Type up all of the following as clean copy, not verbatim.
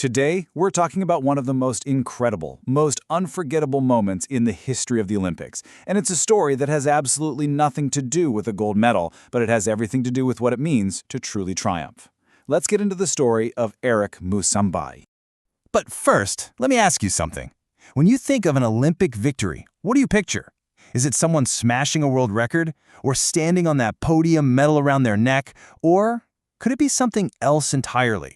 Today, we're talking about one of the most incredible, most unforgettable moments in the history of the Olympics. And it's a story that has absolutely nothing to do with a gold medal, but it has everything to do with what it means to truly triumph. Let's get into the story of Eric Moussambani. But first, let me ask you something. When you think of an Olympic victory, what do you picture? Is it someone smashing a world record? Or standing on that podium, medal around their neck? Or could it be something else entirely?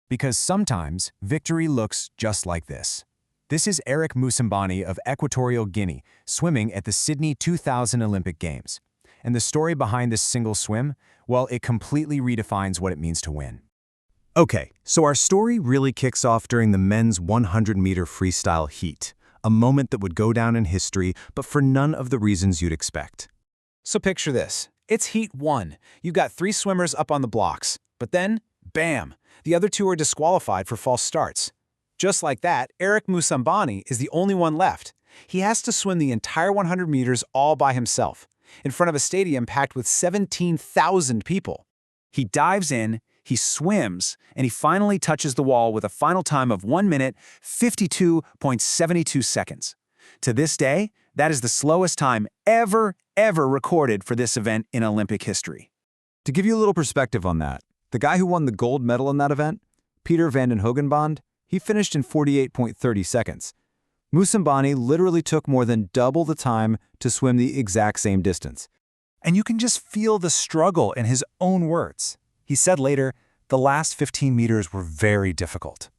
Because sometimes victory looks just like this. This is Eric Moussambani of Equatorial Guinea, swimming at the Sydney 2000 Olympic Games. And the story behind this single swim, well, it completely redefines what it means to win. Okay, so our story really kicks off during the men's 100-meter freestyle heat, a moment that would go down in history, but for none of the reasons you'd expect. So picture this. It's heat 1. You've got 3 swimmers up on the blocks. But then, bam, the other 2 are disqualified for false starts. Just like that, Eric Moussambani is the only one left. He has to swim the entire 100 meters all by himself, in front of a stadium packed with 17,000 people. He dives in, he swims, and he finally touches the wall with a final time of 1 minute, 52.72 seconds. To this day, that is the slowest time ever recorded for this event in Olympic history. To give you a little perspective on that, the guy who won the gold medal in that event, Peter van den Hoogenbond, he finished in 48.30 seconds. Moussambani literally took more than double the time to swim the exact same distance. And you can just feel the struggle in his own words. He said later, the last 15 meters were very difficult.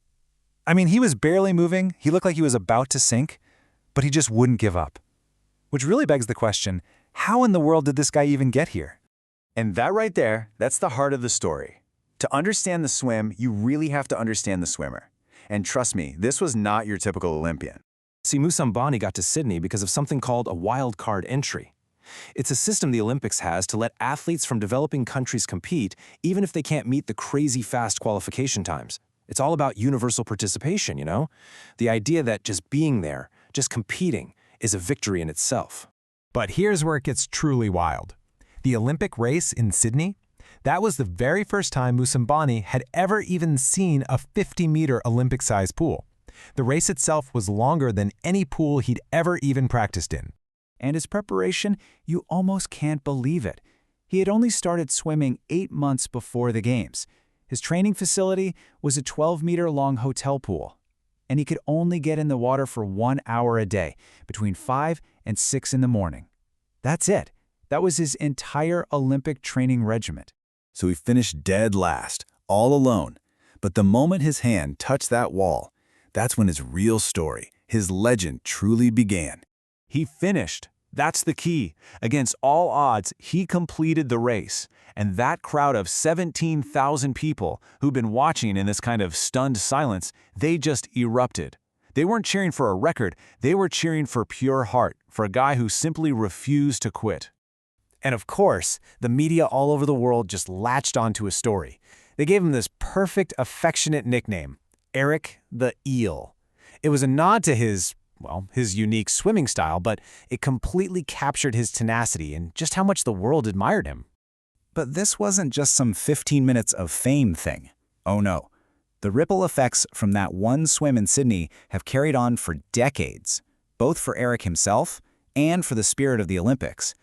I mean, he was barely moving, he looked like he was about to sink, but he just wouldn't give up. Which really begs the question, how in the world did this guy even get here? And that right there, that's the heart of the story. To understand the swim, you really have to understand the swimmer. And trust me, this was not your typical Olympian. See, Moussambani got to Sydney because of something called a wild card entry. It's a system the Olympics has to let athletes from developing countries compete even if they can't meet the crazy fast qualification times. It's all about universal participation, you know? The idea that just being there, just competing, is a victory in itself. But here's where it gets truly wild. The Olympic race in Sydney, that was the very first time Moussambani had ever even seen a 50-meter Olympic-sized pool. The race itself was longer than any pool he'd ever even practiced in. And his preparation, you almost can't believe it. He had only started swimming 8 months before the games. His training facility was a 12-meter-long hotel pool, and he could only get in the water for 1 hour a day, between 5 and 6 in the morning. That's it. That was his entire Olympic training regimen. So he finished dead last, all alone. But the moment his hand touched that wall, that's when his real story, his legend, truly began. He finished. That's the key. Against all odds, he completed the race. And that crowd of 17,000 people who've been watching in this kind of stunned silence, they just erupted. They weren't cheering for a record, they were cheering for pure heart, for a guy who simply refused to quit. And of course, the media all over the world just latched onto his story. They gave him this perfect, affectionate nickname, Eric the Eel. It was a nod to his unique swimming style, but it completely captured his tenacity and just how much the world admired him. But this wasn't just some 15 minutes of fame thing. Oh no. The ripple effects from that one swim in Sydney have carried on for decades, both for Eric himself and for the spirit of the Olympics.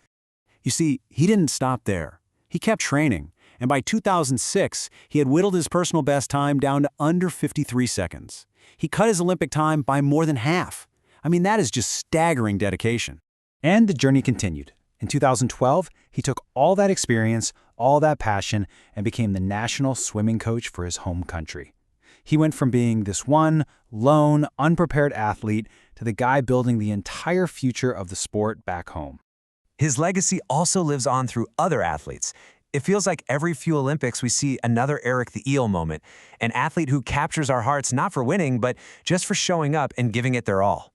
You see, he didn't stop there. He kept training, and by 2006, he had whittled his personal best time down to under 53 seconds. He cut his Olympic time by more than half. I mean, that is just staggering dedication. And the journey continued. In 2012, he took all that experience, all that passion, and became the national swimming coach for his home country. He went from being this one, lone, unprepared athlete to the guy building the entire future of the sport back home. His legacy also lives on through other athletes. It feels like every few Olympics we see another Eric the Eel moment, an athlete who captures our hearts not for winning, but just for showing up and giving it their all.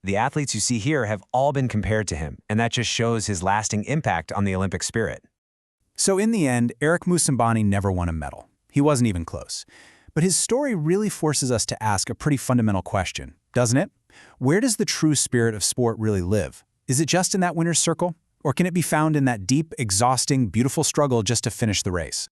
The athletes you see here have all been compared to him, and that just shows his lasting impact on the Olympic spirit. So in the end, Eric Moussambani never won a medal. He wasn't even close. But his story really forces us to ask a pretty fundamental question, doesn't it? Where does the true spirit of sport really live? Is it just in that winner's circle? Or can it be found in that deep, exhausting, beautiful struggle just to finish the race?